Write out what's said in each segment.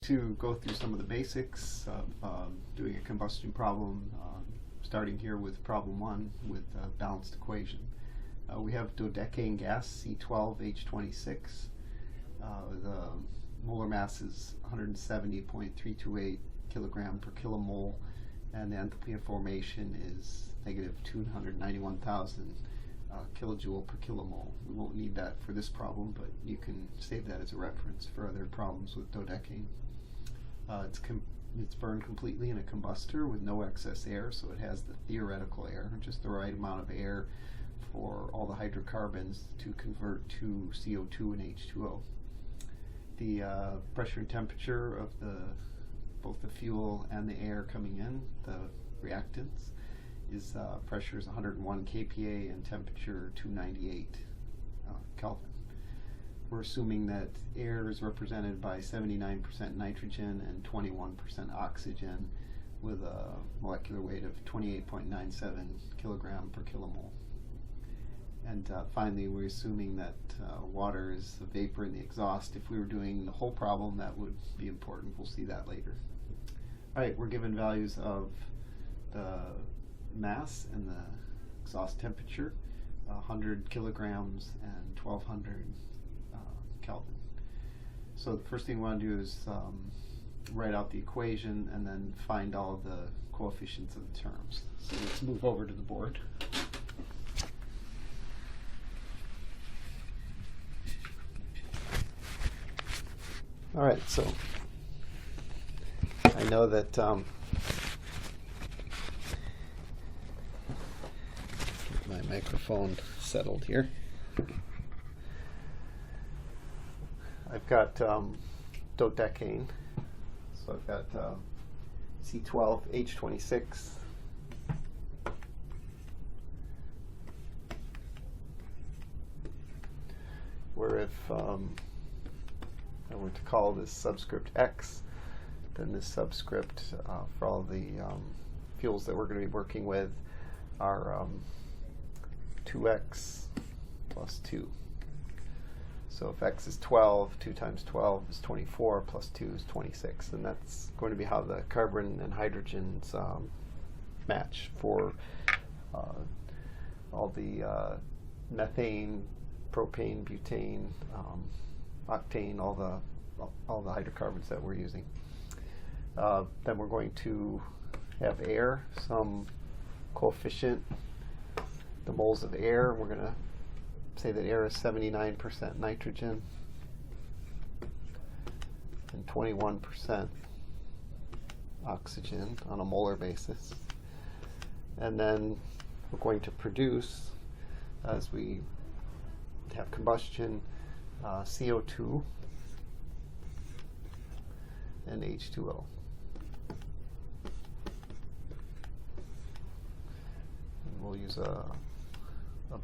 to go through some of the basics of doing a combustion problem, starting here with problem 1 with a balanced equation. We have dodecane gas, C12H26. The molar mass is 170.328 kilogram per kilomole, and the enthalpy of formation is negative 291,000 kilojoule per kilomole. We won't need that for this problem, but you can save that as a reference for other problems with dodecane. It's burned completely in a combustor with no excess air, so it has the theoretical air, just the right amount of air for all the hydrocarbons to convert to CO2 and H2O. The pressure and temperature of both the fuel and the air coming in, the reactants, is pressure is 101 kPa and temperature 298 Kelvin. We're assuming that air is represented by 79% nitrogen and 21% oxygen with a molecular weight of 28.97 kilogram per kilomole. And finally, we're assuming that water is a vapor in the exhaust. If we were doing the whole problem, that would be important. We'll see that later. All right, we're given values of the mass and the exhaust temperature, 100 kilograms and 1200 Kelvin. So the first thing we want to do is write out the equation and then find all of the coefficients of the terms. So let's move over to the board. All right, so I know that my microphone settled here. I've got dodecane, so I've got C12H26, where if I were to call this subscript X, then this subscript for all the fuels that we're going to be working with are 2x plus 2. So if x is 12, 2 times 12 is 24, plus 2 is 26. And that's going to be how the carbon and hydrogens match for all the methane, propane, butane, octane, all the hydrocarbons that we're using. Then we're going to have air, some coefficient, the moles of air. We're going to say that air is 79% nitrogen and 21% oxygen on a molar basis. And then we're going to produce, as we have combustion, CO2 and H2O. And we'll use a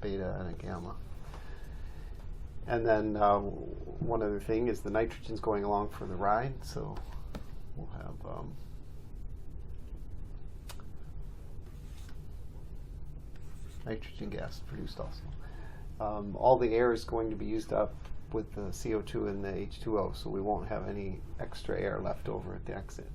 beta and a gamma. And then one other thing is the nitrogen's going along for the ride, so we'll have nitrogen gas produced also. All the air is going to be used up with the CO2 and the H2O, so we won't have any extra air left over at the exit.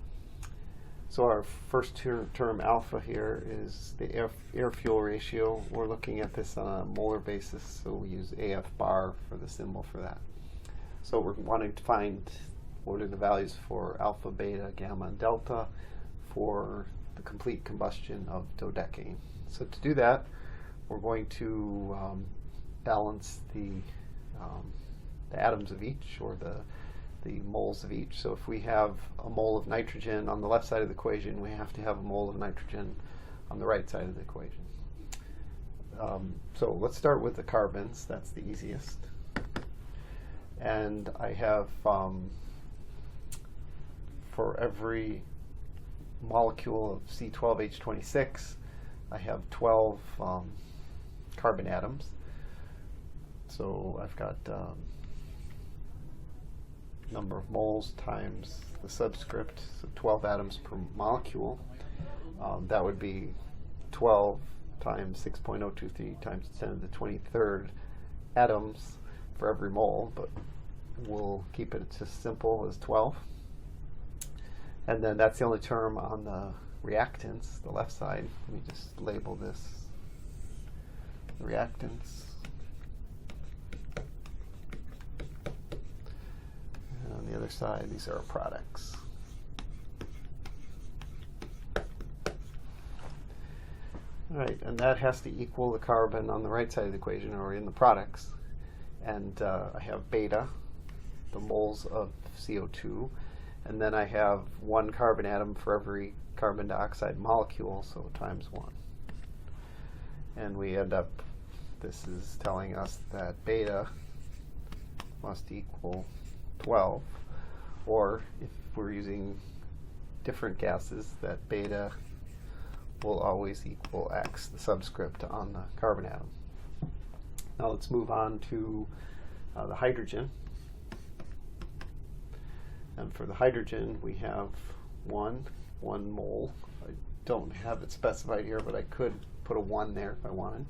So our first term alpha here is the air-fuel ratio. We're looking at this on a molar basis, so we use AF bar for the symbol for that. So we're wanting to find what are the values for alpha, beta, gamma, and delta for the complete combustion of dodecane. So to do that, we're going to balance the atoms of each, or the moles of each. So if we have a mole of nitrogen on the left side of the equation, we have to have a mole of nitrogen on the right side of the equation. So let's start with the carbons. That's the easiest. And I have, for every molecule of C12H26, I have 12 carbon atoms. So I've got number of moles times the subscript, so 12 atoms per molecule. That would be 12 times 6.023 times 10 to the 23rd atoms for every mole, but we'll keep it as simple as 12. And then that's the only term on the reactants, the left side. Let me just label this reactants. And on the other side, these are our products. All right, and that has to equal the carbon on the right side of the equation, or in the products. And I have beta, the moles of CO2, and then I have one carbon atom for every carbon dioxide molecule, so times 1. And we end up, this is telling us that beta must equal 12, or if we're using different gases, that beta will always equal X, the subscript on the carbon atom. Now let's move on to the hydrogen. And for the hydrogen, we have one mole. I don't have it specified here, but I could put a 1 there if I wanted.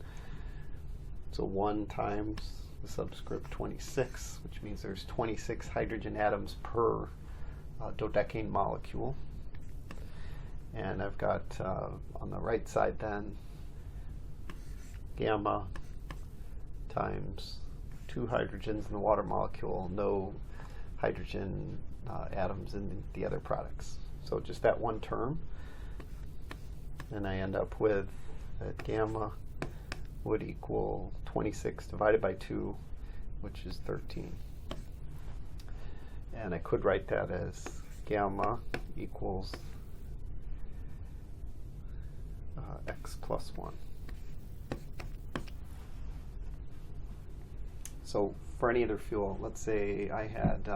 So 1 times the subscript 26, which means there's 26 hydrogen atoms per dodecane molecule. And I've got on the right side then gamma times 2 hydrogens in the water molecule, no hydrogen atoms in the other products. So just that one term. And I end up with that gamma would equal 26 divided by 2, which is 13. And I could write that as gamma equals X plus 1. So for any other fuel, let's say I had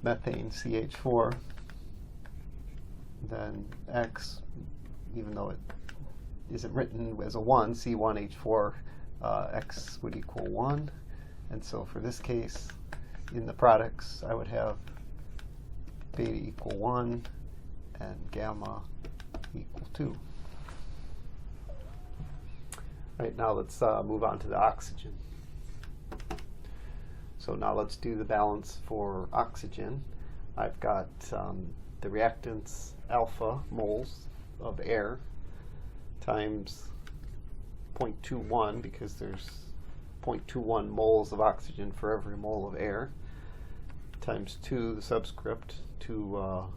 methane CH4, then X, even though it isn't written as a 1, C1H4, X would equal 1. And so for this case, in the products, I would have beta equal 1 and gamma equal 2. Right, now let's move on to the oxygen. So now let's do the balance for oxygen. I've got the reactants alpha moles of air times 0.21, because there's 0.21 moles of oxygen for every mole of air, times 2 the subscript, 2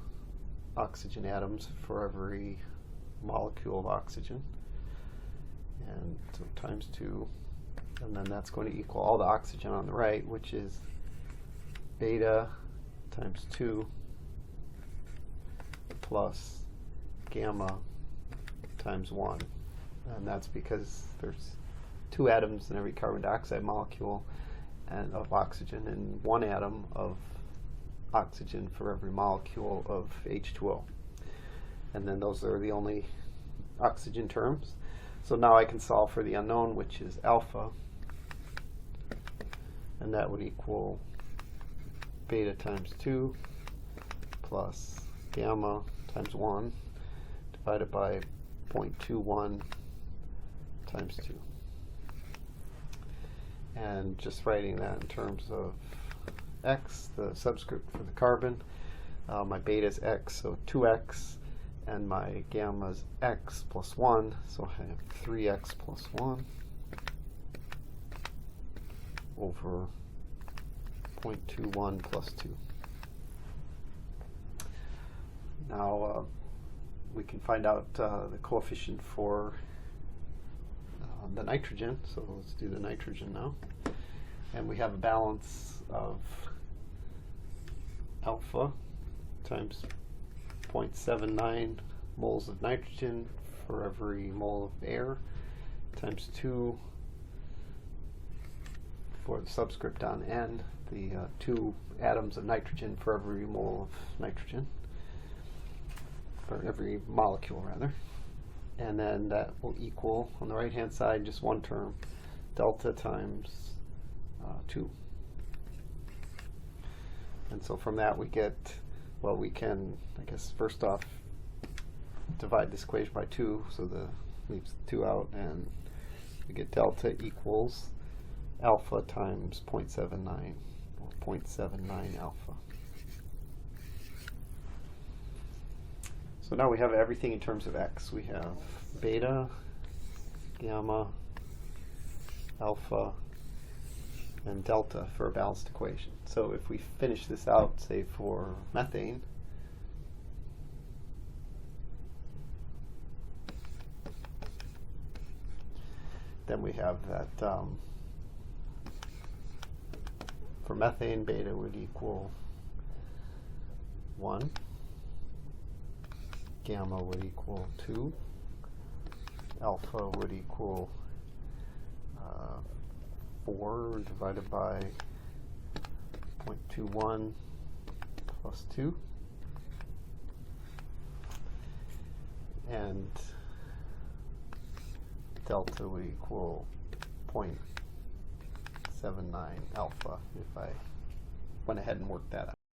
oxygen atoms for every molecule of oxygen, and so times 2, and then that's going to equal all the oxygen on the right, which is beta times 2 plus gamma times 1. And that's because there's 2 atoms in every carbon dioxide molecule and of oxygen, and 1 atom of oxygen for every molecule of H2O. And then those are the only oxygen terms. So now I can solve for the unknown, which is alpha, and that would equal beta times 2 plus gamma times 1 divided by 0.21 times 2. And just writing that in terms of X, the subscript for the carbon, my beta is X, so 2X, and my gamma is X plus 1, so I have 3X plus 1 over 0.21 plus 2. Now we can find out the coefficient for the nitrogen, so let's do the nitrogen now. And we have a balance of alpha times 0.79 moles of nitrogen for every mole of air, times 2 for the subscript on N, the 2 atoms of nitrogen for every mole of nitrogen, for every molecule rather. And then that will equal, on the right hand side, just one term, delta times 2. And so from that we get, well, we can, I guess, first off divide this equation by 2, so the leaves 2 out, and we get delta equals alpha times 0.79, or 0.79 alpha. So now we have everything in terms of x. We have beta, gamma, alpha, and delta for a balanced equation. So if we finish this out, say for methane, then we have that for methane, beta would equal 1, gamma would equal 2, alpha would equal 4 divided by 0.21 plus 2, and delta would equal 0.79 alpha if I went ahead and worked that out.